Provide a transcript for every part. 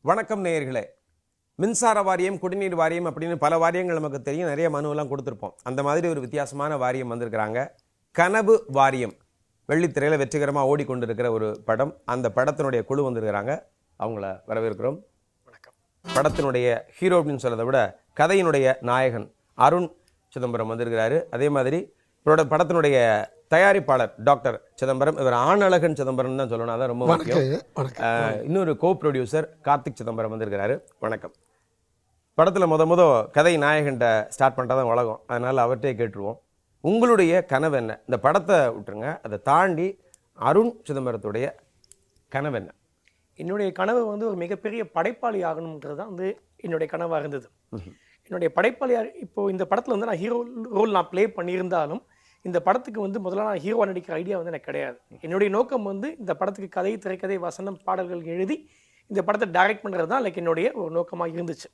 வணக்கம் நேயர்களே. மின்சார வாரியம், குடிநீர் வாரியம் அப்படின்னு பல வாரியங்கள் நமக்கு தெரியும். நிறைய மனுவெல்லாம் கொடுத்துருப்போம். அந்த மாதிரி ஒரு வித்தியாசமான வாரியம் வந்திருக்கிறாங்க. கனவு வாரியம் வெள்ளித்திரையில் வெற்றிகரமாக ஓடிக்கொண்டிருக்கிற ஒரு படம். அந்த படத்தினுடைய குழு வந்திருக்கிறாங்க. அவங்கள வரவேற்கிறோம். வணக்கம். படத்தினுடைய ஹீரோ அப்படின்னு சொல்றதை விட கதையினுடைய நாயகன் அருண் சிதம்பரம் வந்திருக்கிறாரு. அதே மாதிரி படத்தினுடைய தயாரிப்பாளர் டாக்டர் சிதம்பரம். இவர் ஆணழகன் சிதம்பரம் தான் சொல்லணும், அதான் ரொம்ப முக்கியம். இன்னொரு கோ ப்ரொடியூசர் கார்த்திக் சிதம்பரம் வந்திருக்கிறாரு. வணக்கம். படத்தில் முத கதை நாயகன்ட்ட ஸ்டார்ட் பண்ணுறதான் உலகம், அதனால அவர்கிட்டே கேட்டுருவோம். உங்களுடைய கனவு என்ன? இந்த படத்தை விட்டுருங்க, அதை தாண்டி அருண் சிதம்பரத்துடைய கனவு என்ன? என்னுடைய கனவு ஒரு மிகப்பெரிய படைப்பாளி ஆகணுன்றது தான் என்னுடைய கனவாக இருந்தது. என்னுடைய படைப்பாளியார் இப்போ இந்த படத்தில் நான் ஹீரோ ரோல் நான் ப்ளே பண்ணியிருந்தாலும் இந்த படத்துக்கு முதல்ல நான் ஹீரோ நடிக்கிற ஐடியா எனக்கு கிடையாது. என்னுடைய நோக்கம் இந்த படத்துக்கு கதை, திரைக்கதை, வசனம், பாடல்கள் எழுதி இந்த படத்தை டைரக்ட் பண்ணுறது தான் என்னுடைய ஒரு நோக்கமாக இருந்துச்சு.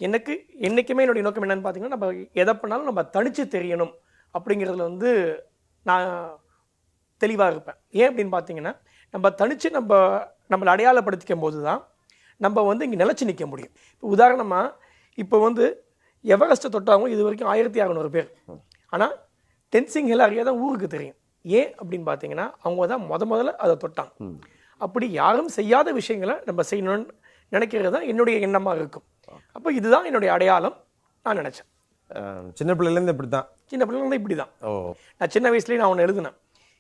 எனக்கு என்றைக்குமே என்னுடைய நோக்கம் என்னென்னு பார்த்தீங்கன்னா, நம்ம எதை பண்ணாலும் நம்ம தனித்து தெரியணும் அப்படிங்கிறதுல நான் தெளிவாக இருப்பேன். ஏன் அப்படின்னு பார்த்தீங்கன்னா, நம்ம தனித்து நம்மளை அடையாளப்படுத்திக்கும் போது தான் நம்ம இங்கே நிலச்சி நிற்க முடியும். இப்போ உதாரணமாக இப்போ எவரெஸ்ட்டை தொட்டவங்க இது வரைக்கும் 1600 பேர். ஆனால் டென்சிங் ஹில் அருகே தான் ஊருக்கு தெரியும். ஏன் அப்படின்னு பார்த்தீங்கன்னா, அவங்க தான் முதல்ல அதை தொட்டாங்க. அப்படி யாரும் செய்யாத விஷயங்களை நம்ம செய்யணும்னு நினைக்கிறது தான் என்னுடைய எண்ணமாக இருக்கும். அப்போ இதுதான் என்னுடைய அடையாளம் நான் நினச்சேன். சின்ன பிள்ளைலேருந்து இப்படி தான்? சின்ன பிள்ளைலேருந்து இப்படி தான். நான் சின்ன வயசுலேயே நான் ஒன்று எழுதினேன்,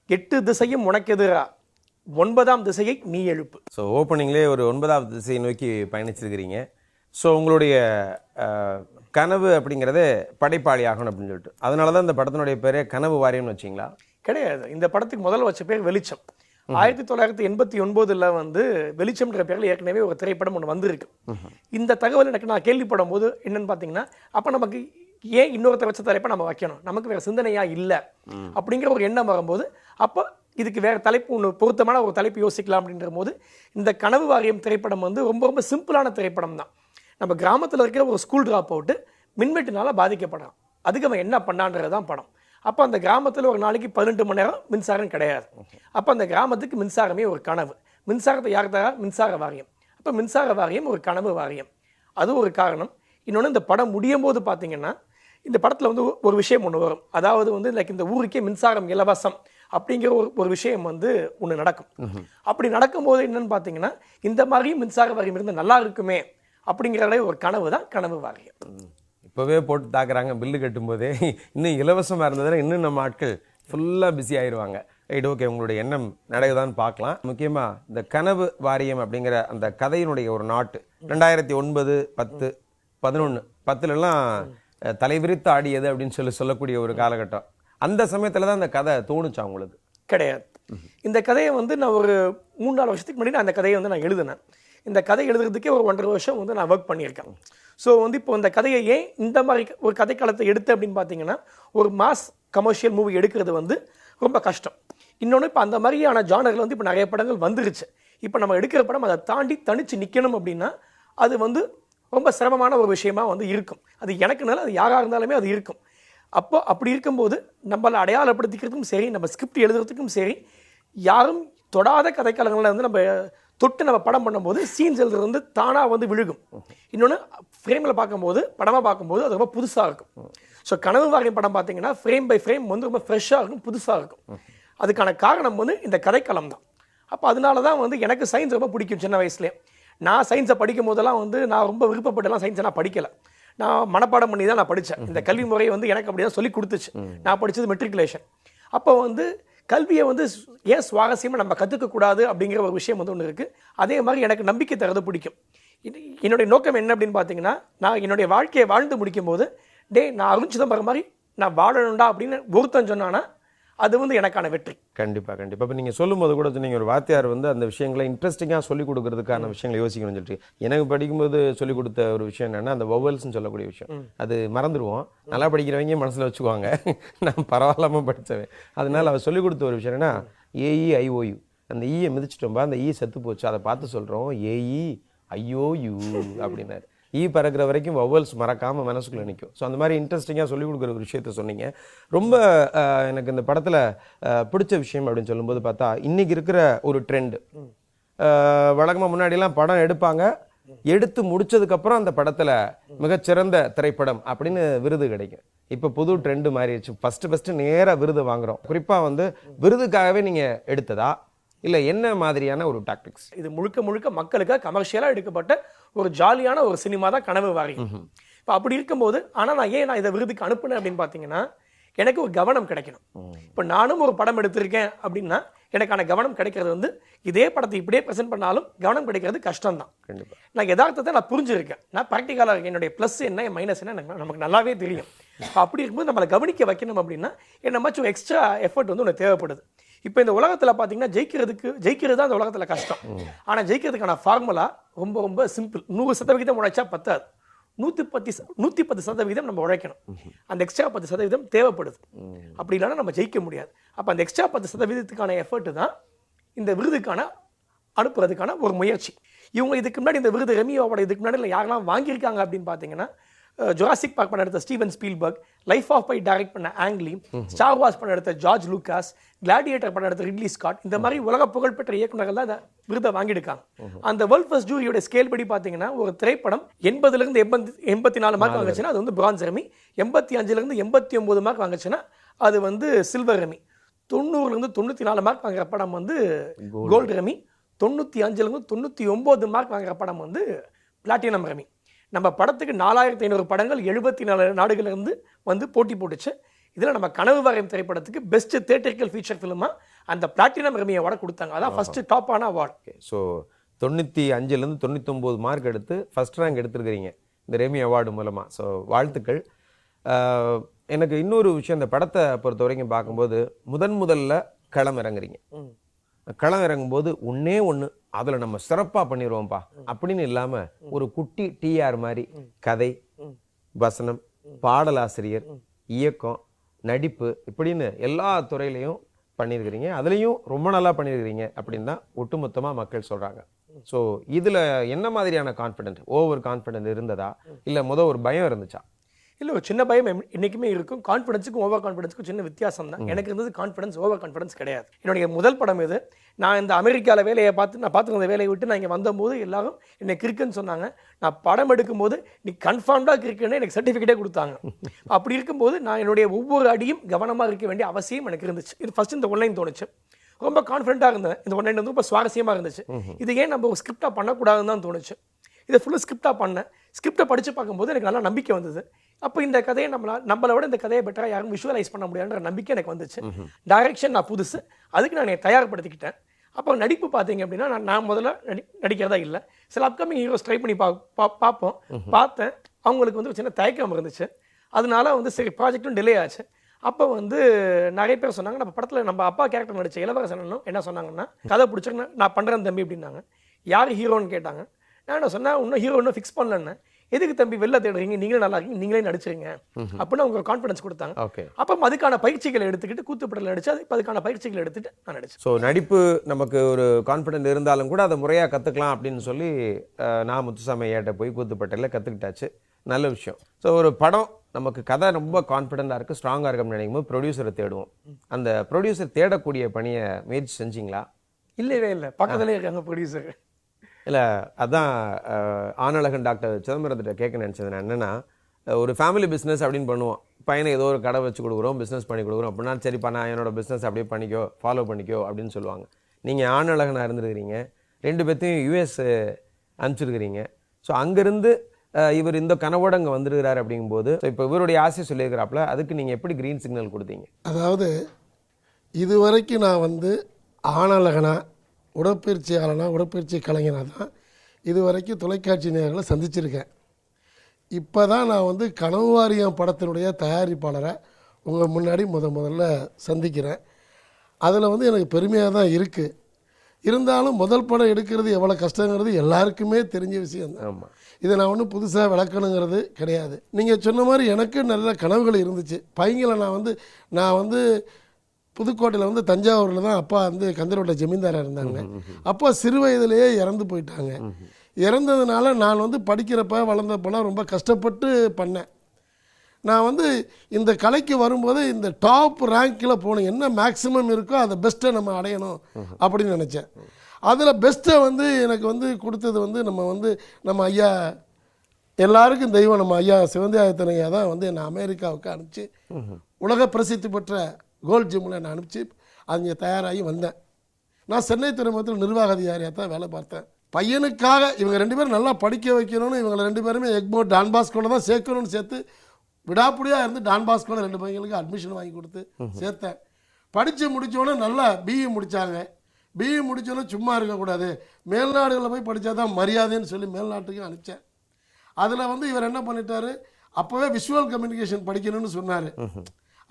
8 திசையும் உனக்கெதிரா 9ஆம் திசையை நீ எழுப்பு. ஸோ ஓப்பனிங்லேயே ஒரு 9ஆவது திசையை நோக்கி பயணிச்சிருக்கிறீங்க. ஸோ உங்களுடைய கனவு அப்படிங்கிறதே படைப்பாளி ஆகணும் அப்படின்னு சொல்லிட்டு, அதனால தான் இந்த படத்தினுடைய பேரே கனவு வாரியம்னு வச்சிங்களா? கிடையாது. இந்த படத்துக்கு முதல்ல வச்ச பேர் வெளிச்சம். 1989 வெளிச்சம்ன்ற பேரில் ஏற்கனவே ஒரு திரைப்படம் ஒன்று வந்திருக்கு. இந்த தகவல் எனக்கு நான் கேள்விப்படும் போது என்னன்னு பார்த்தீங்கன்னா, அப்போ நமக்கு ஏன் இன்னொருத்த வச்ச தலைப்பை நம்ம வைக்கணும், நமக்கு வேறு சிந்தனையாக இல்லை அப்படிங்கிற ஒரு எண்ணம் வரும்போது, அப்போ இதுக்கு வேறு தலைப்பு ஒன்று பொருத்தமான ஒரு தலைப்பு யோசிக்கலாம் அப்படின்ற போது இந்த கனவு வாரியம் திரைப்படம் ரொம்ப ரொம்ப சிம்பிளான திரைப்படம் தான். நம்ம கிராமத்தில் இருக்கிற ஒரு ஸ்கூல் ட்ராப் அவுட்டு மின்வெட்டுனால பாதிக்கப்படுறான். அதுக்கு அவன் என்ன பண்ணான்றது தான் படம். அப்போ அந்த கிராமத்தில் ஒரு நாளைக்கு 18 மணி நேரம் மின்சாரம் கிடையாது. அப்போ அந்த கிராமத்துக்கு மின்சாரமே ஒரு கனவு. மின்சாரத்தை யார் தரா? மின்சார வாரியம். அப்போ மின்சார வாரியம் ஒரு கனவு வாரியம், அது ஒரு காரணம். இன்னொன்று, இந்த படம் முடியும் போது பார்த்தீங்கன்னா, இந்த படத்தில் ஒரு விஷயம் ஒன்று வரும். அதாவது லைக் இந்த ஊருக்கே மின்சாரம் இலவசம் அப்படிங்கிற ஒரு விஷயம் ஒன்று நடக்கும். அப்படி நடக்கும்போது என்னன்னு பார்த்தீங்கன்னா, இந்த மாதிரியும் மின்சார வாரியம் இருந்து நல்லா இருக்குமே அப்படிங்கிறத ஒரு கனவு தான் கனவு வாரியம். இப்போவே போட்டு தாக்குறாங்க பில்லு கட்டும் போதே. இன்னும் இலவசமாக இருந்ததுன்னா இன்னும் நம்ம ஆட்கள் ஃபுல்லாக பிஸி ஆயிடுவாங்க. ரைட், ஓகே, உங்களுடைய எண்ணம் நடக்குதான்னு பார்க்கலாம். முக்கியமாக இந்த கனவு வாரியம் அப்படிங்கிற அந்த கதையினுடைய ஒரு நாட்டு 2009, 10, 11, 10லலாம் தலைவிரித்து ஆடியது அப்படின்னு சொல்லக்கூடிய ஒரு காலகட்டம். அந்த சமயத்தில் தான் அந்த கதை தோணுச்சா உங்களுக்கு? கிடையாது. இந்த கதையை நான் ஒரு 3-4 வருஷத்துக்கு முன்னாடி அந்த கதையை நான் எழுதினேன். இந்த கதை எழுதுறதுக்கே ஒரு 1.5 வருஷம் நான் ஒர்க் பண்ணியிருக்கேன். ஸோ இப்போ இந்த கதையை ஏன் இந்த மாதிரி ஒரு கதைக்களத்தை எடுத்து அப்படின்னு பார்த்தீங்கன்னா, ஒரு மாஸ் கமர்ஷியல் மூவி எடுக்கிறது ரொம்ப கஷ்டம். இன்னொன்று, இப்போ அந்த மாதிரியான ஜானரில் இப்போ நிறைய படங்கள் வந்துருச்சு. இப்போ நம்ம எடுக்கிற படம் அதை தாண்டி தனித்து நிற்கணும் அப்படின்னா அது ரொம்ப சிரமமான ஒரு விஷயமா இருக்கும். அது எனக்குனால அது யாராக இருந்தாலுமே அது இருக்கும். அப்போ அப்படி இருக்கும்போது நம்மளை அடையாளப்படுத்திக்கிறதுக்கும் சரி, நம்ம ஸ்கிரிப்ட் எழுதுறதுக்கும் சரி, யாரும் தொடாத கதைக்களங்களை நம்ம தொட்டு நம்ம படம் பண்ணும்போது சீன்ஸ் எழுதுறது தானாக விழுகும். இன்னொன்று, ஃப்ரேமில் பார்க்கும்போது, படமாக பார்க்கும்போது அது ரொம்ப புதுசாக இருக்கும். ஸோ கனவு வாரியம் படம் பார்த்தீங்கன்னா ஃப்ரேம் பை ஃப்ரேம் ரொம்ப ஃப்ரெஷ்ஷாக இருக்கும், புதுசாக இருக்கும். அதுக்கான காரணம் இந்த கதைக்களம் தான். அப்போ அதனால தான் எனக்கு சயின்ஸ் ரொம்ப பிடிக்கும். சின்ன வயசுலேயே நான் சயின்ஸை படிக்கும் போதெல்லாம் நான் ரொம்ப விருப்பப்பட்டெல்லாம் சயின்ஸை நான் படிக்கலை. நான் மனப்பாடம் பண்ணி தான் நான் படித்தேன். இந்த கல்வி முறை எனக்கு அப்படி தான் சொல்லி கொடுத்துச்சு. நான் படித்தது மெட்ரிகுலேஷன். அப்போ கல்வியை ஏன் சுவாரஸ்யமாக நம்ம கற்றுக்கக்கூடாது அப்படிங்கிற ஒரு விஷயம் ஒன்று இருக்குது. அதே மாதிரி எனக்கு நம்பிக்கை தரது பிடிக்கும். என்னுடைய நோக்கம் என்ன அப்படின்னு பார்த்தீங்கன்னா, நான் என்னுடைய வாழ்க்கையை வாழ்ந்து முடிக்கும் போது, நான் அருண் சிதம்பரம் மாதிரி நான் வாழணும்டா அப்படின்னு ஒருத்தன் சொன்னானா அது எனக்கான வெற்றி. கண்டிப்பாக கண்டிப்பாக. இப்போ நீங்கள் சொல்லும்போது கூட நீங்கள் ஒரு வாத்தியார் அந்த விஷயங்களை இன்ட்ரெஸ்டிங்காக சொல்லிக் கொடுக்கறதுக்கான விஷயங்களை யோசிக்கணும்னு சொல்லிட்டு, எனக்கு படிக்கும்போது சொல்லிக் கொடுத்த ஒரு விஷயம் என்னென்னா, அந்த வவல்ஸ்ன்னு சொல்லக்கூடிய விஷயம் அது மறந்துடுவோம். நல்லா படிக்கிறவங்க மனசில் வச்சுக்குவாங்க. நான் பரவாயில்லாமல் படித்தவன். அதனால அவர் சொல்லிக் கொடுத்த ஒரு விஷயம் என்னன்னா, AEIOU. அந்த ஈயை மிதிச்சிட்டோம்பா, அந்த ஈ செத்து போச்சு, அதை பார்த்து சொல்கிறோம் AEIOU அப்படின்னாரு. பறக்கிற வரைக்கும் வவல்ஸ் மறக்காமல் மனசுக்குள்ளே நிற்கும். ஸோ அந்த மாதிரி இன்ட்ரெஸ்டிங்காக சொல்லிக் கொடுக்குற ஒரு விஷயத்த சொன்னீங்க. ரொம்ப எனக்கு இந்த படத்தில் பிடிச்ச விஷயம் அப்படின்னு சொல்லும்போது பார்த்தா, இன்றைக்கி இருக்கிற ஒரு ட்ரெண்டு, வழக்கமாக முன்னாடிலாம் படம் எடுப்பாங்க, எடுத்து முடிச்சதுக்கு அப்புறம் அந்த படத்துல மிகச்சிறந்த திரைப்படம் அப்படின்னு விருது கிடைக்கும். இப்ப புது ட்ரெண்ட் மாறிடுச்சு. ஃபர்ஸ்ட் நேரா விருது வாங்குறோம். குறிப்பா வந்து விருதுக்காகவே நீங்க எடுத்ததா இல்ல என்ன மாதிரியான ஒரு டாக்டிக்ஸ்? இது முழுக்க முழுக்க மக்களுக்காக கமர்ஷியலா எடுக்கப்பட்ட ஒரு ஜாலியான ஒரு சினிமா தான் கனவு வாரியம். இப்போ அப்படி இருக்கும்போது நான் ஏன் இதை விருதுக்கு அனுப்புனேன் அப்படின்னு பார்த்தீங்கன்னா, எனக்கு ஒரு கவனம் கிடைக்கணும். இப்போ நானும் ஒரு படம் எடுத்திருக்கேன் அப்படின்னா எனக்கான கவனம் கிடைக்கிறது வந்து இதே படத்தை இப்படியே ப்ரெசென்ட் பண்ணாலும் கவனம் கிடைக்கிறது கஷ்டம் தான். நான் யதார்த்தத்தை நான் புரிஞ்சிருக்கேன். நான் ப்ராக்டிக்கலாக இருக்கேன். என்னுடைய ப்ளஸ் என்ன மைனஸ் என்ன நமக்கு நல்லாவே தெரியும். அப்படி இருக்கும்போது நம்மளை கவனிக்க வைக்கணும் அப்படின்னா என்னமாச்சும் எக்ஸ்ட்ரா எஃபர்ட் வந்து ஒன்று தேவைப்படுது. இப்போ இந்த உலகத்தில் பார்த்தீங்கன்னா ஜெயிக்கிறது தான் இந்த உலகத்தில் கஷ்டம். ஆனால் ஜெயிக்கிறதுக்கான ஃபார்முலா ரொம்ப ரொம்ப சிம்பிள். 100% உழைச்சா பத்தாது. 110% நம்ம உழைக்கணும். அந்த எக்ஸ்ட்ரா 10% தேவைப்படுது. அப்படி இல்லைன்னா நம்ம ஜெயிக்க முடியாது. அப்போ அந்த எக்ஸ்ட்ரா 10%க்கான எஃபர்ட் தான் இந்த விருதுக்கான அனுப்புறதுக்கான ஒரு முயற்சி. இவங்க இதுக்கு முன்னாடி இந்த விருது ரெமி அவார்டு இதுக்கு முன்னாடி யாரெல்லாம் வாங்கியிருக்காங்க அப்படின்னு பார்த்தீங்கன்னா, ஜுராசிக் பார்க் பண்ண எடுத்த Steven Spielberg, Life of Pi direct பண்ண ஆங்லி, ஸ்டார் வார்ஸ் பண்ண எடுத்த ஜார்ஜ் லூகாஸ், கிளாடியேட்டர் பண்ண எடுத்த ரிட்லி ஸ்காட், இந்த மாதிரி உலக புகழ்பெற்ற இயக்குநர்கள் தான் இந்த விருதை வாங்கியிருக்காங்க. அந்த வேர்ல்ட் ஃபர்ஸ்ட் ஜூரியோட ஸ்கேல் படி பார்த்தீங்கன்னா, ஒரு திரைப்படம் 80லேருந்து 84 மார்க் வாங்குச்சுன்னா அது வந்து பிரான்ஸ் ரெமி, 85லேருந்து 89 மார்க் வாங்குச்சுன்னா அது வந்து சில்வர் ரெமி, 90லேருந்து 94 மார்க் வாங்குற படம் வந்து கோல்டு ரெமி, 95லேருந்து 99 மார்க் வாங்குற படம் வந்து பிளாட்டினம் ரெமி. நம்ம படத்துக்கு 4500 படங்கள் 74 நாடுகளிலிருந்து வந்து போட்டி போட்டுச்சு. இதில் நம்ம கனவு வாரியம் திரைப்படத்துக்கு பெஸ்ட் தியேட்டரிக்கல் ஃபீச்சர் ஃபிலிமா அந்த பிளாட்டினம் ரெமி அவார்டை கொடுத்தாங்க. அதான் ஃபர்ஸ்ட் டாப்பான அவார்டு. ஸோ 95லேருந்து 99 மார்க் எடுத்து ஃபர்ஸ்ட் ரேங்க் எடுத்துருக்கிறீங்க இந்த ரெமி அவார்டு மூலமா. ஸோ வாழ்த்துக்கள். எனக்கு இன்னொரு விஷயம், இந்த படத்தை பொறுத்த வரைக்கும் பார்க்கும்போது முதல்ல களம் இறங்குறீங்க. களம் இறங்கும்போது ஒன்னே ஒன்று அதில் நம்ம சிறப்பாக பண்ணிடுவோம்ப்பா அப்படின்னு இல்லாமல் ஒரு குட்டி டிஆர் மாதிரி கதை, வசனம், பாடலாசிரியர், இயக்கம், நடிப்பு இப்படின்னு எல்லா துறையிலையும் பண்ணியிருக்கிறீங்க. அதுலேயும் ரொம்ப நல்லா பண்ணியிருக்கிறீங்க அப்படின்னு தான் ஒட்டுமொத்தமாக மக்கள் சொல்கிறாங்க. ஸோ இதில் என்ன மாதிரியான கான்ஃபிடென்ட், ஓவர் கான்ஃபிடென்ட் இருந்ததா இல்லை ஒரு பயம் இருந்துச்சா? இல்லை, ஒரு சின்ன பயம் என்றைக்குமே இருக்கும். கான்ஃபிடன்ஸுக்கும் ஓவர் கான்ஃபிடன்ஸுக்கும் சின்ன வித்தியாசம் தான். எனக்கு இருந்தது கான்ஃபிடன்ஸ், ஓவர் கான்ஃபிடன்ஸ் கிடையாது. என்னுடைய முதல் படம் இது. நான் இந்த அமெரிக்காவில் வேலையை பார்த்துருந்த வேலையை விட்டு நான் இங்கே வந்தபோது எல்லாரும் என்னை கிறுக்குன்னு சொன்னாங்க. நான் படம் எடுக்கும்போது நீ கன்ஃபார்ம்டாக கிறுக்குன்னு எனக்கு சர்டிஃபிகேட்டே கொடுத்தாங்க. அப்படி இருக்கும்போது நான் என்னுடைய ஒவ்வொரு அடியும் கவனமாக இருக்க வேண்டிய அவசியம் எனக்கு இருந்துச்சு. இது ஃபர்ஸ்ட் இந்த ஒன்லைன் தோணுச்சு. ரொம்ப கான்ஃபிடென்ட்டாக இருந்தேன். இந்த ஒன்லைன் வந்து ரொம்ப சுவாரஸ்யமாக இருந்துச்சு. இது ஏன் நம்ம ஸ்கிரிப்டாக பண்ணக்கூடாதுன்னு தான் தோணுச்சு. இதை ஃபுல்லாக ஸ்கிரிப்டாக பண்ணேன். ஸ்கிரிப்டை படித்து பார்க்கும்போது எனக்கு நல்லா நம்பிக்கை வந்தது. அப்போ இந்த கதையை நம்மளை விட இந்த கதையை பெட்டராக யாரும் விஷுவலைஸ் பண்ண முடியாதுன்ற நம்பிக்கை எனக்கு வந்துச்சு. டைரக்ஷன் நான் புதுசு, அதுக்கு நான் தயார்படுத்திக்கிட்டேன். அப்போ நடிப்பு பார்த்தீங்க அப்படின்னா நான் முதல்ல நடிக்கிறதா இல்லை. சில அப்கமிங் ஹீரோஸ் ட்ரை பண்ணி பார்த்தேன். அவங்களுக்கு வந்து ஒரு சின்ன தயக்கம் இருந்துச்சு. அதனால வந்து சரி ப்ராஜெக்டும் டிலே ஆச்சு. அப்போ வந்து நிறைய பேர் சொன்னாங்க, நம்ம படத்தில் நம்ம அப்பா கேரக்டர் நடிச்ச இளவரசனும் என்ன சொன்னாங்கன்னா, கதை பிடிச்சிருக்கேன் நான் பண்ணுறேன் தம்பி அப்படின்னாங்க. யார் ஹீரோன்னு கேட்டாங்க. நான் என்ன சொன்னேன், இன்னும் ஹீரோ இன்னும் ஃபிக்ஸ் பண்ணலன்னு. எதுக்கு தம்பி வெளில தேடுறீங்க, நீங்களே நல்லா இருக்கீங்க, நீங்களே நடிச்சிருங்க அப்படின்னு அவங்க கான்ஃபிடன்ஸ் கொடுத்தாங்க. அப்போ அதுக்கான பயிற்சிகளை எடுத்துக்கிட்டு கூத்துப்படல நடிச்சு அதுக்கான பயிற்சிகளை எடுத்துட்டு நான் நடிச்சேன். ஸோ நடிப்பு நமக்கு ஒரு கான்ஃபிடென்ட் இருந்தாலும் கூட அதை முறையாக கற்றுக்கலாம் அப்படின்னு சொல்லி நான் முத்துசாமி ஐயாட்ட போய் கூத்துப்பட்டையில் கற்றுக்கிட்டாச்சு. நல்ல விஷயம். ஸோ ஒரு படம் நமக்கு கதை ரொம்ப கான்ஃபிடென்ட்டாக இருக்குது, ஸ்ட்ராங்காக இருக்குன்னு நினைக்கும்போது ப்ரொடியூசரை தேடுவோம். அந்த ப்ரொடியூசர் தேடக்கூடிய பணியை முயற்சி செஞ்சிங்களா? இல்லவே இல்லை, பக்கத்துலேயே இருக்காங்க ப்ரொடியூசர். இல்லை, அதான் ஆனழகன் டாக்டர் சிதம்பரத்திட்ட கேட்க நினச்சது நான். என்னென்னா, ஒரு ஃபேமிலி பிஸ்னஸ் அப்படின்னு பண்ணுவோம். பையனை ஏதோ ஒரு கடை வச்சு கொடுக்குறோம், பிஸ்னஸ் பண்ணி கொடுக்குறோம் அப்படின்னா, சரிப்பா நான் என்னோட பிஸ்னஸ் அப்படியே பண்ணிக்கோ, ஃபாலோ பண்ணிக்கோ அப்படின்னு சொல்லுவாங்க. நீங்கள் ஆனழகனாக இருந்துருக்கிறீங்க, 2 பேர்த்தையும் யூஎஸ் அனுப்பிச்சிருக்கிறீங்க. ஸோ அங்கேருந்து இவர் இந்த கனவோடு அங்கே வந்துருக்கிறார் அப்படிங்கும்போது இப்போ இவருடைய ஆசையை சொல்லியிருக்கிறாப்புல, அதுக்கு நீங்கள் எப்படி க்ரீன் சிக்னல் கொடுத்தீங்க? அதாவது இது வரைக்கும் நான் வந்து ஆனழகனா உடற்பயிற்சியாளனா உடற்பயிற்சி கலைஞனாக தான் இது வரைக்கும் தொலைக்காட்சி நேயர்களை சந்திச்சிருக்கேன். இப்போ தான் நான் வந்து கனவு வாரியம் படத்தினுடைய தயாரிப்பாளரை உங்கள் முன்னாடி முதல்ல சந்திக்கிறேன். அதில் வந்து எனக்கு பெருமையாக தான் இருக்குது. இருந்தாலும் முதல் படம் எடுக்கிறது எவ்வளோ கஷ்டங்கிறது எல்லாருக்குமே தெரிஞ்ச விஷயம் தான். இதை நான் ஒன்றும் புதுசாக விளக்கணுங்கிறது கிடையாது. நீங்கள் சொன்ன மாதிரி எனக்கு நல்ல கனவுகள் இருந்துச்சு. பையங்களை நான் வந்து புதுக்கோட்டையில் வந்து தஞ்சாவூரில் தான் அப்பா வந்து கந்தரோட்ட ஜமீன்தாராக இருந்தாங்க. அப்பா சிறு வயதிலேயே இறந்து போயிட்டாங்க. இறந்ததுனால நான் வந்து படிக்கிறப்ப வளர்ந்தப்பெல்லாம் ரொம்ப கஷ்டப்பட்டு பண்ணேன். நான் வந்து இந்த கலைக்கு வரும்போது இந்த டாப் ரேங்கில் போகணும், என்ன மேக்ஸிமம் இருக்கோ அதை பெஸ்ட்டை நம்ம அடையணும் அப்படின்னு நினச்சேன். அதில் பெஸ்ட்டை வந்து எனக்கு வந்து கொடுத்தது வந்து நம்ம ஐயா எல்லாருக்கும் தெய்வம் நம்ம ஐயா சிவந்தியாயத்தன் ஐயா தான் வந்து என்னை அமெரிக்காவுக்கு அனுப்பிச்சு உலக பிரசித்தி பெற்ற கோல்ட் ஜிம்மில் என்னை அனுப்பிச்சு அங்கே தயாராகி வந்தேன். நான் சென்னை துறைமுகத்தில் நிர்வாக அதிகாரியாக தான் வேலை பார்த்தேன். பையனுக்காக இவங்க 2 பேரும் நல்லா படிக்க வைக்கணும்னு இவங்க 2 பேருமே எக்மோர் டான் பாஸ்கோவில் தான் சேர்க்கணும்னு சேர்த்து விடாப்புடியாக இருந்து டான் பாஸ்கோவில் 2 பையங்களுக்கு அட்மிஷன் வாங்கி கொடுத்து சேர்த்தேன். படித்து முடித்தோடனே நல்லா பிஇ முடித்தாங்க. பிஇ முடித்தோன்னே சும்மா இருக்கக்கூடாது, மேல்நாடுகளில் போய் படித்தா தான் மரியாதைன்னு சொல்லி மேல்நாட்டுக்கு அனுப்பிச்சேன். அதில் வந்து இவர் என்ன பண்ணிட்டாரு, அப்போவே விஷுவல் கம்யூனிகேஷன் படிக்கணும்னு சொன்னார்.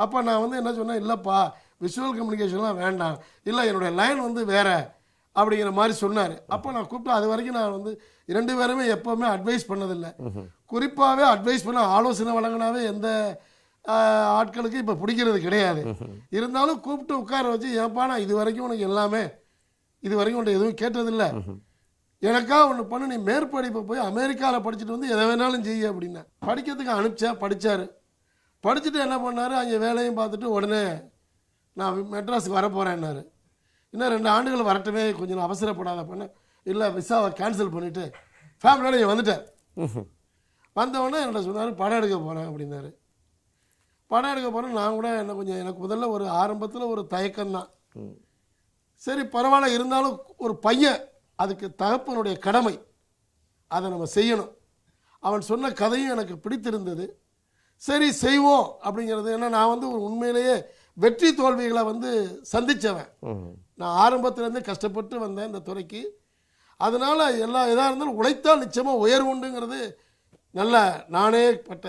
அப்போ நான் வந்து என்ன சொன்னேன், இல்லைப்பா விஷுவல் கம்யூனிகேஷன்லாம் வேண்டாம், இல்லை என்னுடைய லைன் வந்து வேறு அப்படிங்கிற மாதிரி சொன்னார். அப்போ நான் கூப்பிட்டு அது வரைக்கும் நான் வந்து 2 பேருமே எப்போவுமே அட்வைஸ் பண்ணதில்லை. குறிப்பாகவே அட்வைஸ் பண்ண ஆலோசனை வழங்கினாவே எந்த ஆட்களுக்கு இப்போ பிடிக்கிறது கிடையாது. இருந்தாலும் கூப்பிட்டு உட்கார வச்சு, ஏன்ப்பா நான் இது வரைக்கும் உனக்கு எல்லாமே இது வரைக்கும் உன்ட்ட எதுவும் கேட்டதில்லை, எனக்கா ஒன்று பண்ணு, நீ மேற்படிப்பை போய் அமெரிக்காவில் படிச்சுட்டு வந்து எதை வேணாலும் செய்ய அப்படின்னா படிக்கிறதுக்கு அனுப்பிச்சேன். படித்தார். படிச்சுட்டு என்ன பண்ணார், அங்கே வேலையும் பார்த்துட்டு உடனே நான் மெட்ராஸுக்கு வரப்போகிறேன்னாரு. இன்னும் 2 ஆண்டுகள் வரட்டுமே, கொஞ்சம் அவசரப்படாத பண்ண, இல்லை விசாவை கேன்சல் பண்ணிவிட்டு ஃபேமிலியோட இங்கே வந்துட்டார். வந்தவொடனே என்கிட்ட சொன்னார், படம் எடுக்க போகிறேன் அப்படின்னாரு. படம் எடுக்க போகிறேன். நான் கூட எனக்கு முதல்ல ஒரு ஆரம்பத்தில் ஒரு தயக்கம்தான். சரி பரவாயில்ல, இருந்தாலும் ஒரு பையன், அதுக்கு தகப்பனுடைய கடமை, அதை நம்ம செய்யணும். அவன் சொன்ன கதையும் எனக்கு பிடித்திருந்தது. சரி செய்வோம் அப்படிங்கிறது. ஏன்னா நான் வந்து ஒரு உண்மையிலேயே வெற்றி தோல்விகளை வந்து சந்தித்தவன். நான் ஆரம்பத்திலேருந்து கஷ்டப்பட்டு வந்தேன் இந்த துறைக்கு. அதனால் எதாக இருந்தாலும் உழைத்தால் நிச்சயமாக உயர்வுண்டுங்கிறது நல்ல நானே பட்ட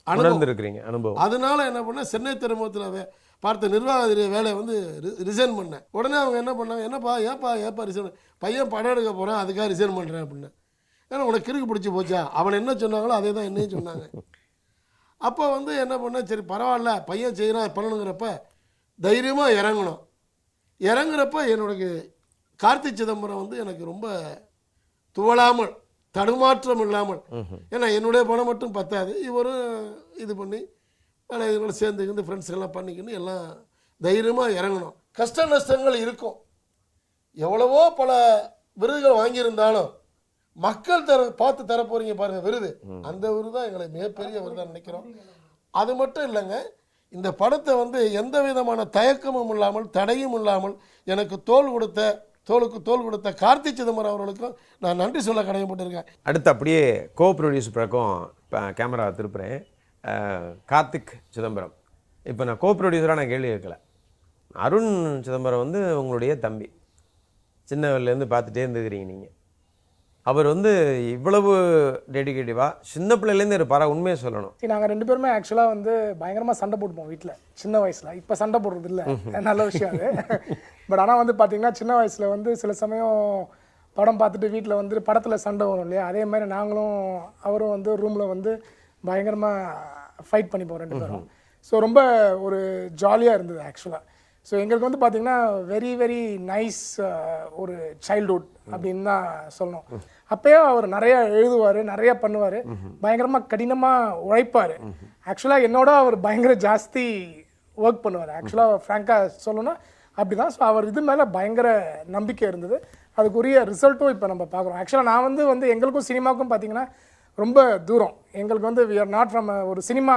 அனுபவம். அதனால என்ன பண்ணேன், சென்னை துறைமுகத்தில் பார்த்த நிர்வாக வேலையை வந்து ரிசைன் பண்ணேன். உடனே அவங்க என்ன பண்ணாங்க, ஏப்பா ரிசைன், பையன் படம் எடுக்க போகிறேன் அதுக்காக ரிசைன் பண்ணுறேன் அப்படின்னு. ஏன்னா உனக்கு கிறுக்கு பிடிச்சி போச்சா, அவன் என்ன சொன்னாங்களோ அதே தான் என்னையும் சொன்னாங்க. அப்போ வந்து என்ன பண்ணேன், சரி பரவாயில்ல பையன் செய்கிறான் பண்ணணுங்கிறப்ப தைரியமாக இறங்கணும். இறங்குறப்ப என்னோட கார்த்தி சிதம்பரம் வந்து எனக்கு ரொம்ப துவளாமல் தடுமாற்றம் இல்லாமல், ஏன்னா என்னுடைய பணம் மட்டும் பத்தாது, இவரும் இது பண்ணி இதோட சேர்ந்துக்கிட்டு ஃப்ரெண்ட்ஸ் எல்லாம் பண்ணிக்கின்னு எல்லாம் தைரியமாக இறங்கணும். கஷ்ட நஷ்டங்கள் இருக்கும். எவ்வளவோ பல விருதுகள் வாங்கியிருந்தாலும் மக்கள் பார்த்து தர போறீங்க பாருங்க விருது, அந்த விருது தான் எங்களை மிகப்பெரிய விருதாக நினைக்கிறோம். அது மட்டும் இல்லைங்க, இந்த படத்தை வந்து எந்த விதமான தயக்கமும் இல்லாமல் தடையும் இல்லாமல் எனக்கு தோளுக்கு தோல் கொடுத்த கார்த்தி சிதம்பரம் அவர்களுக்கும் நான் நன்றி சொல்ல கடமைப்பட்டிருக்கேன். அடுத்து அப்படியே கோ ப்ரொடியூசர் பக்கம் கேமரா திருப்புறேன். கார்த்திக் சிதம்பரம், இப்போ நான் கோ ப்ரொடியூசராக நான் கேள்வி கேட்கல. அருண் சிதம்பரம் வந்து உங்களுடைய தம்பி, சின்னவர்லேருந்து பார்த்துட்டே இருந்துக்கிறீங்க நீங்கள். அவர் வந்து இவ்வளவு டெடிகேட்டிவாக சின்ன பிள்ளைலேருந்து இருப்பாரா? உண்மையை சொல்லணும். நாங்கள் 2 பேருமே ஆக்சுவலாக வந்து பயங்கரமாக சண்டை போட்டுப்போம் வீட்டில் சின்ன வயசில். இப்போ சண்டை போடுறது இல்லை, நல்ல விஷயம் அது. பட் ஆனால் வந்து பார்த்தீங்கன்னா சின்ன வயசில் வந்து சில சமயம் படம் பார்த்துட்டு வீட்டில் வந்து படத்தில் சண்டை வரும் இல்லையா, அதே மாதிரி நாங்களும் அவரும் வந்து ரூமில் வந்து பயங்கரமாக ஃபைட் பண்ணிப்போம் 2 பேரும். ஸோ ரொம்ப ஒரு ஜாலியாக இருந்தது ஆக்சுவலாக. ஸோ எங்களுக்கு வந்து பார்த்தீங்கன்னா வெரி வெரி நைஸ் ஒரு சைல்ட்ஹுட் அப்படின்னு தான் சொல்லணும். அப்போயே அவர் நிறைய எழுதுவார், நிறைய பண்ணுவார், பயங்கரமாக கடினமாக உழைப்பார். ஆக்சுவலாக என்னோட அவர் பயங்கர ஜாஸ்தி ஒர்க் பண்ணுவார். ஆக்சுவலாக ஃப்ராங்காக சொல்லணும்னா அப்படி தான். ஸோ அவர் இது மேலே பயங்கர நம்பிக்கை இருந்தது. அதுக்குரிய ரிசல்ட்டும் இப்போ நம்ம பார்க்குறோம். ஆக்சுவலாக நான் வந்து எங்களுக்கும் சினிமாவுக்கும் பார்த்தீங்கன்னா ரொம்ப தூரம். எங்களுக்கு வந்து வி ஆர் நாட் ஃப்ரம் ஒரு சினிமா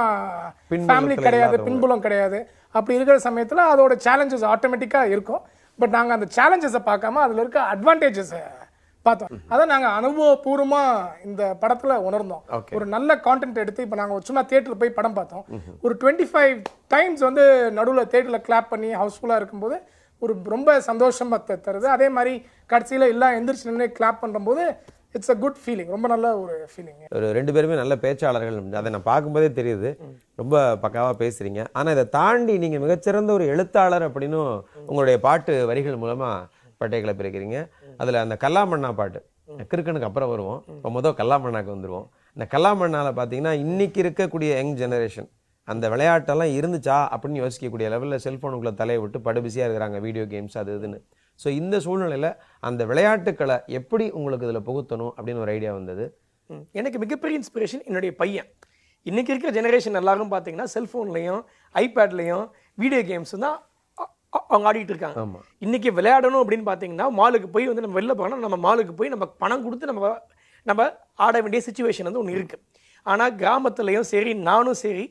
ஃபேமிலி கிடையாது, பின்புலம் கிடையாது. அப்படி இருக்கிற சமயத்தில் அதோட சேலஞ்சஸ் ஆட்டோமேட்டிக்காக இருக்கும். பட் நாங்கள் அந்த சேலஞ்சஸை பார்க்காம அதில் இருக்க அட்வான்டேஜஸை பார்த்தோம். அதான் நாங்கள் அனுபவபூர்வமாக இந்த படத்தில் உணர்ந்தோம். ஒரு நல்ல கான்டென்ட் எடுத்து இப்போ நாங்கள் சும்மா தியேட்டரில் போய் படம் பார்த்தோம். ஒரு 25 டைம்ஸ் வந்து நடுவில் தியேட்டரில் கிளாப் பண்ணி ஹவுஸ்ஃபுல்லாக இருக்கும்போது ஒரு ரொம்ப சந்தோஷமாக தருது. அதே மாதிரி கடைசியில் எல்லாம் எந்திரிச்சு நின்று கிளாப் பண்ணும்போது இட்ஸ் அ குட் ஃபீலிங், ரொம்ப நல்ல ஒரு ஃபீலிங். ஒரு 2 பேருமே நல்ல பேச்சாளர்கள், அதை நான் பார்க்கும்போதே தெரியுது. ரொம்ப பக்காவாக பேசுறீங்க. ஆனால் இதை தாண்டி நீங்கள் மிகச்சிறந்த ஒரு எழுத்தாளர் அப்படின்னு உங்களுடைய பாட்டு வரிகள் மூலமாக பட்டை கிளப்பிருக்கிறீங்க. அதில் அந்த கல்லாமண்ணா பாட்டு கிறுக்கனுக்கு அப்புறம் வருவோம், இப்போ முதல் கல்லாமண்ணாக்கு வந்துடுவோம். இந்த கல்லாமண்ணாவில் பார்த்தீங்கன்னா இன்னைக்கு இருக்கக்கூடிய யங் ஜெனரேஷன் அந்த விளையாட்டெல்லாம் இருந்துச்சா அப்படின்னு யோசிக்கக்கூடிய லெவலில் செல்ஃபோனுக்குள்ளே தலையை விட்டு படுபிசியாக இருக்கிறாங்க, வீடியோ கேம்ஸ் அது இதுன்னு. ஸோ இந்த சூழ்நிலையில் அந்த விளையாட்டுக்களை எப்படி உங்களுக்கு இதில் புகுத்தணும் அப்படின்னு ஒரு ஐடியா வந்தது? எனக்கு மிகப்பெரிய இன்ஸ்பிரேஷன் என்னுடைய பையன். இன்றைக்கி இருக்கிற ஜெனரேஷன் எல்லாரும் பார்த்தீங்கன்னா செல்ஃபோன்லேயும் ஐபேட்லேயும் வீடியோ கேம்ஸ் தான் அவங்க ஆடிட்டு இருக்காங்க. ஆமா. இன்னைக்கு விளையாடணும் அப்படின்னு பார்த்தீங்கன்னா மாலுக்கு போய் வந்து நம்ம வெளில போனால் நம்ம மாலுக்கு போய் நம்ம பணம் கொடுத்து நம்ம ஆட வேண்டிய சுச்சுவேஷன் வந்து ஒன்று இருக்குது. ஆனால் கிராமத்துலேயும் சரி நானும் சரி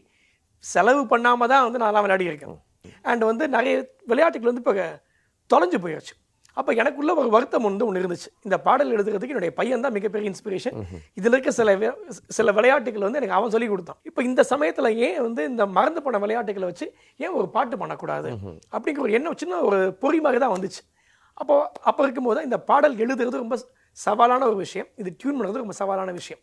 செலவு பண்ணாமல் தான் வந்து நான்லாம் விளையாடி இருக்கேன். அண்ட் வந்து நிறைய விளையாட்டுகள் வந்து இப்போ தொலைஞ்சு போயிடுச்சு. அப்போ எனக்குள்ள ஒரு வருத்தம் ஒன்று இருந்துச்சு. இந்த பாடல் எழுதுறதுக்கு என்னுடைய பையன் தான் மிகப்பெரிய இன்ஸ்பிரேஷன். இதில் இருக்க சில விளையாட்டுகள் வந்து எனக்கு அவன் சொல்லி கொடுத்தான். இப்போ இந்த சமயத்தில் ஏன் வந்து இந்த மறந்து போன விளையாட்டுகளை வச்சு ஏன் ஒரு பாட்டு பண்ணக்கூடாது அப்படிங்கிற ஒரு எண்ணம் சின்ன ஒரு பொறி மாதிரி தான் வந்துச்சு. அப்போ இருக்கும்போது இந்த பாடல் எழுதுறது ரொம்ப சவாலான ஒரு விஷயம். இது டியூன் பண்ணுறது ரொம்ப சவாலான விஷயம்.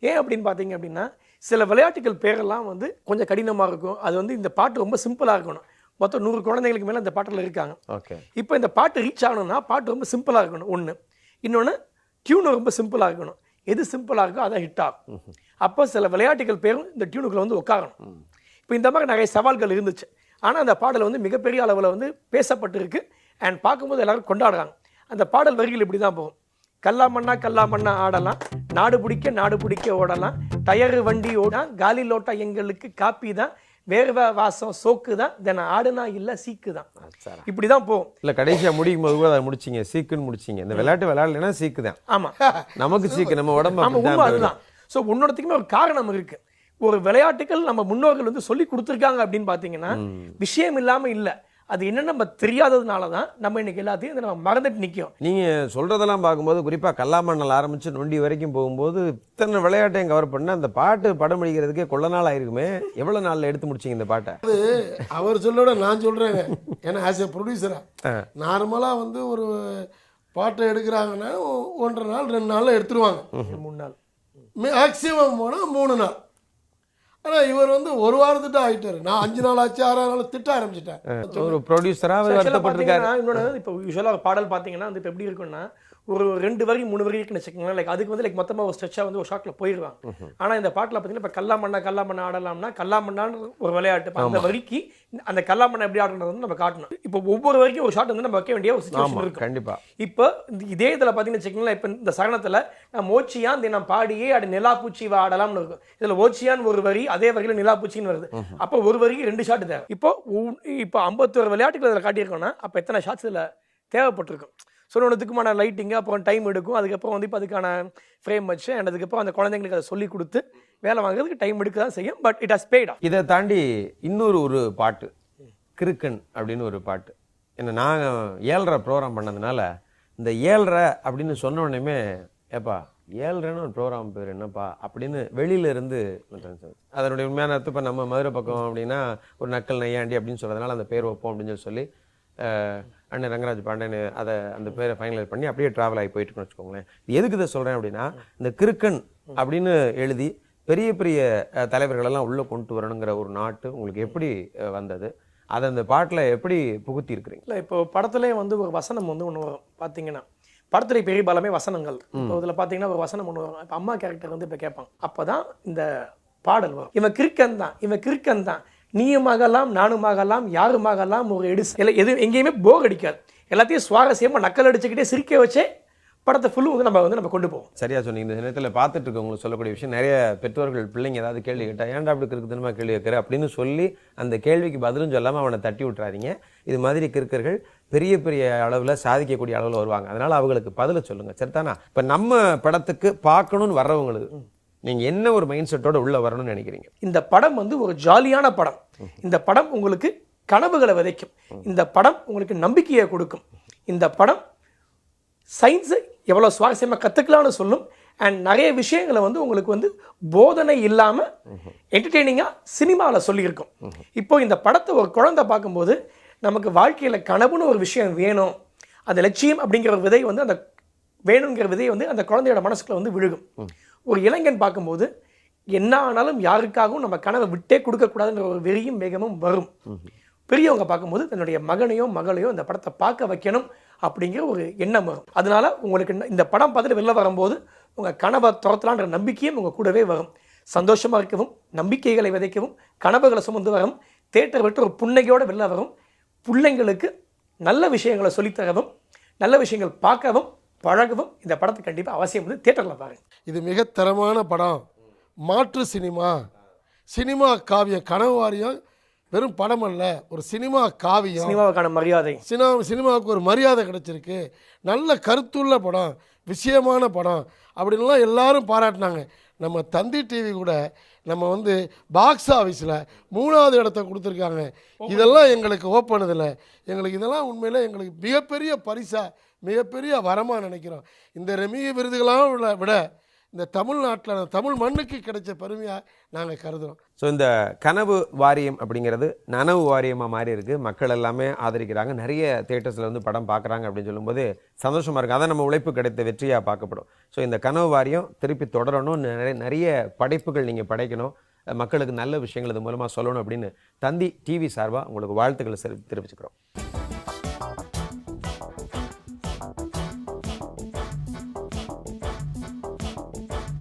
ஏன் அப்படின்னு பார்த்தீங்க அப்படின்னா சில விளையாட்டுகள் பேரெல்லாம் வந்து கொஞ்சம் கடினமாக இருக்கும். அது வந்து இந்த பாட்டு ரொம்ப சிம்பிளாக இருக்கணும். மொத்தம் 100 குழந்தைகளுக்கு மேலே இந்த பாட்டில் இருக்காங்க. இப்போ இந்த பாட்டு ரீச் ஆகணும்னா பாட்டு ரொம்ப சிம்பிளாக இருக்கணும் ஒன்று. இன்னொன்று டியூன் ரொம்ப சிம்பிளாக இருக்கணும். எது சிம்பிளாக இருக்கோ அதான் ஹிட் ஆகும். அப்போ சில விளையாட்டுகள் பேரும் இந்த டியூனுக்குள்ள வந்து உட்காரணும். இப்போ இந்த மாதிரி நிறைய சவால்கள் இருந்துச்சு. ஆனால் அந்த பாடல் வந்து மிகப்பெரிய அளவில் வந்து பேசப்பட்டிருக்கு. அண்ட் பார்க்கும்போது எல்லாரும் கொண்டாடுறாங்க. அந்த பாடல் வரிகள் இப்படி தான் போகும். கல்லா மண்ணா ஆடலாம், நாடு பிடிக்க ஓடலாம், டயரு வண்டி ஓடலாம், காலி லோட்டா எங்களுக்கு காப்பி தான், வேர்வை வாசம் சோக்கு தான், தென ஆடுனா இல்ல சீக்கு தான். இப்படிதான் போகும். இல்ல கடைசியா முடிக்கும் போது கூட அதை முடிச்சிங்க, சீக்குன்னு முடிச்சிங்க. இந்த விளையாட்டு விளையாடலைன்னா சீக்கு தான். ஆமா, நமக்கு சீக்கு, நம்ம உடம்பு அதுதான். ஸோ ஒன்னொருத்துக்குமே ஒரு காரணம் இருக்கு. ஒரு விளையாட்டுகள் நம்ம முன்னோர்கள் வந்து சொல்லி கொடுத்துருக்காங்க அப்படின்னு பார்த்தீங்கன்னா விஷயம் இல்லாம இல்லை. அது என்ன நம்ம தெரியாததுனால தான் நம்ம இன்னைக்கு எல்லாத்தையும் நம்ம மறந்துட்டு நிற்கும். நீங்க சொல்றதெல்லாம் பார்க்கும்போது குறிப்பா கல்லாமண்ணல் ஆரம்பிச்சு நொண்டி வரைக்கும் போகும்போது இத்தனை விளையாட்டையும் கவர் பண்ண அந்த பாட்டு படம் முடிக்கிறதுக்கே கொள்ள நாள் ஆயிருக்குமே. எவ்வளவு நாள்ல எடுத்து முடிச்சிங்க இந்த பாட்டை? அது அவர் சொல்லோட நான் சொல்றேங்க. ஏன்னா ஆஸ் ஏ ப்ரொடியூசரா நார்மலா வந்து ஒரு பாட்டை எடுக்கிறாங்கன்னா 1.5 நாள் 2 நாள்ல எடுத்துருவாங்க. 3 நாள் மேக்சிமம் போனால் 3 நாள். ஆனால் இவர் வந்து 1 வாரத்துட்டு ஆகிட்டாரு. நான் 5 நாள் ஆச்சு 6 நாள் திட்ட ஆரம்பிச்சிட்டேன். ஒரு ப்ரொடியூசரா வருத்தப்பட்டிருக்காரு. இன்னொன்று இப்போ யூஸ்வலாக பாடல் பார்த்தீங்கன்னா வந்து இப்போ எப்படி இருக்குன்னா ஒரு 2 வரி 3 வரி இருக்குன்னு வச்சுக்கோங்களேன். லைக் அதுக்கு வந்து லைக் மொத்தமாக ஒரு ஸ்ட்ரெச்சாக வந்து ஒரு ஷாட்டில் போயிடுவாங்க. ஆனால் இந்த பாட்டில் பார்த்தீங்கன்னா இப்போ கல்லா மண்ணா ஆடலாம்னா கல்லா மண்ணான்னு ஒரு விளையாட்டு. அந்த வரிக்கு அந்த கல்லா மண்ணா எப்படி ஆடுறது வந்து நம்ம காட்டணும். இப்போ ஒவ்வொரு வரைக்கும் ஒரு ஷாட் வந்து நம்ம வைக்க வேண்டிய ஒரு சிச்சுவேஷன் இருக்கும். கண்டிப்பா. இப்போ இதே இதில் பார்த்தீங்கன்னு வச்சுக்கோங்களேன். இப்போ இந்த சரணத்தில் நான் ஓச்சியான் நான் பாடியே அடி நிலா பூச்சி ஆடலாம்னு இருக்கும். இதில் ஓச்சியான் ஒரு வரி, அதே வரியில் நிலா பூச்சின்னு வருது. அப்போ ஒரு வரிக்கு 2 ஷாட் தேவை. இப்போ 51 விளையாட்டுகள் இதில் காட்டியிருக்கோம்னா அப்போ எத்தனை ஷாட்ஸ் இதில் தேவைப்பட்டிருக்கும். சொன்னதுக்குமான லைட்டிங்கு அப்புறம் டைம் எடுக்கும். அதுக்கப்புறம் வந்து இப்போ அதுக்கான ஃப்ரேம் வச்சு அண்ட் அதுக்கப்புறம் அந்த குழந்தைங்களுக்கு அதை சொல்லி கொடுத்து வேலை வாங்குறதுக்கு டைம் எடுக்க தான் செய்யும். But it has paid off. இதை தாண்டி ஒரு பாட்டு கிறுக்கன் அப்படின்னு ஒரு பாட்டு. என்ன நான் 7:30 ப்ரோக்ராம் பண்ணதுனால இந்த 7:30 அப்படின்னு சொன்ன உடனே ஏப்பா 7:30ன்னு ஒரு ப்ரோக்ராம் பேர் என்னப்பா அப்படின்னு வெளியில இருந்து அதனுடைய உண்மையான அர்த்தம். இப்போ நம்ம மதுரை பக்கம் அப்படின்னா ஒரு நக்கல் நையாண்டி அப்படின்னு சொல்றதுனால அந்த பேர் வைப்போம் அப்படின்னு சொல்லி அண்ணன் ரங்கராஜ் பாண்டியன் அந்த பேரை ஃபைனலைஸ் பண்ணி அப்படியே ட்ராவல் ஆகி போயிட்டு இருக்குன்னு வச்சுக்கோங்களேன். எதுக்கு இதை சொல்கிறேன் அப்படின்னா இந்த கிறுக்கன் அப்படின்னு எழுதி பெரிய பெரிய தலைவர்களெல்லாம் உள்ளே கொண்டு வரணுங்கிற ஒரு நாட்டு உங்களுக்கு எப்படி வந்தது? அதை அந்த பாட்டில் எப்படி புகுத்தி இருக்கிறீங்க? இல்லை இப்போ படத்துலேயே வந்து ஒரு வசனம் வந்து ஒன்று வரும் பார்த்தீங்கன்னா. படத்துடைய பெரிய பலமே வசனங்கள். இப்போ இதில் பார்த்தீங்கன்னா ஒரு வசனம் ஒன்று வரும். இப்போ அம்மா கேரக்டர் வந்து இப்போ கேட்பாங்க. அப்போ தான் இந்த பாடல் வரும். இவன் கிறுக்கன் தான் நீயுமாகலாம் நானுமாகலாம் யாருமாகலாம் ஒரு எது எங்கேயுமே போர் அடிக்காது. எல்லாத்தையும் சுவாரஸ்யமாக நக்கல் அடிச்சுக்கிட்டே சிரிக்க வச்சே படத்தை ஃபுல்லும் வந்து நம்ம கொண்டு போவோம். சரியா சொன்னீங்க. இந்த நேரத்தில் பார்த்துட்டு இருக்கவங்களுக்கு சொல்லக்கூடிய விஷயம், நிறைய பெற்றோர்கள் பிள்ளைங்க ஏதாவது கேள்வி கேட்டா ஏன்டா அப்படி கிறுக்குத்தனமா கேள்வி கேட்குற அப்படின்னு சொல்லி அந்த கேள்விக்கு பதிலும் சொல்லாமல் அவனை தட்டி விட்டுறாதீங்க. இது மாதிரி கிறுக்கர்கள் பெரிய பெரிய அளவில் சாதிக்கக்கூடிய அளவில் வருவாங்க. அதனால அவங்களுக்கு பதில சொல்லுங்க. சரிதானா? இப்போ நம்ம படத்துக்கு பார்க்கணும்னு வர்றவங்களுக்கு நீங்க என்ன ஒரு மைண்ட் செட்டோட உள்ள வரணும்னு நினைக்கிறீங்க? இந்த படம் வந்து ஒரு ஜாலியான படம். இந்த படம் உங்களுக்கு கனவுகளை விதைக்கும். இந்த படம் உங்களுக்கு நம்பிக்கையை கொடுக்கும். இந்த படம் சயின்ஸை எவ்வளோ சுவாரஸ்யமாக கற்றுக்கலாம்னு சொல்லும். அண்ட் நிறைய விஷயங்களை வந்து உங்களுக்கு வந்து போதனை இல்லாமல் என்டர்டெய்னிங்காக சினிமாவில் சொல்லியிருக்கோம். இப்போ இந்த படத்தை ஒரு குழந்தை பார்க்கும்போது நமக்கு வாழ்க்கையில் கனவுன்னு ஒரு விஷயம் வேணும், அந்த லட்சியம் அப்படிங்கிற விதை வந்து அந்த வேணுங்கிற விதை வந்து அந்த குழந்தையோட மனசுக்குள்ள வந்து விழுகும். ஒரு இளைஞன் பார்க்கும்போது என்ன ஆனாலும் யாருக்காகவும் நம்ம கனவை விட்டே கொடுக்கக்கூடாதுன்ற ஒரு வெறியும் வேகமும் வரும். பெரியவங்க பார்க்கும்போது தன்னுடைய மகனையோ மகளையோ இந்த படத்தை பார்க்க வைக்கணும் அப்படிங்கிற ஒரு எண்ணம் வரும். அதனால உங்களுக்கு இந்த படம் பார்த்துட்டு வெளில வரும்போது உங்கள் கனவை துரத்தலான்ற நம்பிக்கையும் உங்கள் கூடவே வரும். சந்தோஷமாக இருக்கவும், நம்பிக்கைகளை விதைக்கவும், கனவுகளை சுமந்து வரும், தேட்டரை விட்டு ஒரு புன்னகையோடு வெளில வரும், பிள்ளைங்களுக்கு நல்ல விஷயங்களை சொல்லித்தரவும், நல்ல விஷயங்கள் பார்க்கவும் பழகவும் இந்த படத்தை கண்டிப்பாக அவசியம் வந்து தியேட்டரில் பாருங்க. இது மிக தரமான படம். மாற்று சினிமா காவிய கனவு வாரியம் வெறும் படம் அல்ல, ஒரு சினிமா காவியம். சினிமாவுக்கான மரியாதை, சினிமாவுக்கு ஒரு மரியாதை கிடைச்சிருக்கு. நல்ல கருத்துள்ள படம், விஷயமான படம் அப்படின்லாம் எல்லாரும் பாராட்டினாங்க. நம்ம தந்தி டிவி கூட நம்ம வந்து பாக்ஸ் ஆஃபீஸில் 3வது இடத்த கொடுத்துருக்காங்க. இதெல்லாம் எங்களுக்கு ஓப்பனதில்லை. எங்களுக்கு இதெல்லாம் உண்மையில் எங்களுக்கு மிகப்பெரிய பரிசா, மிகப்பெரிய வரமாக நினைக்கிறோம். இந்த ரெமி விருதுகளாம் விட இந்த தமிழ்நாட்டில் தமிழ் மண்ணுக்கு கிடைச்ச பெருமையாக நாங்கள் கருதுகிறோம். ஸோ இந்த கனவு வாரியம் அப்படிங்கிறது நனவு வாரியமாக மாறி இருக்கு. மக்கள் எல்லாமே ஆதரிக்கிறாங்க. நிறைய தியேட்டர்ஸில் வந்து படம் பார்க்குறாங்க அப்படின்னு சொல்லும்போது சந்தோஷமாக இருக்குது. அதான் நம்ம உழைப்பு கிடைத்த வெற்றியாக பார்க்கப்படும். ஸோ இந்த கனவு வாரியம் திருப்பி தொடரணும். நிறைய படைப்புகள் நீங்கள் படைக்கணும். மக்களுக்கு நல்ல விஷயங்கள் இது மூலமாக சொல்லணும் அப்படின்னு தந்தி டிவி சார்பாக உங்களுக்கு வாழ்த்துக்களை தெரிவிச்சுக்கிறோம்.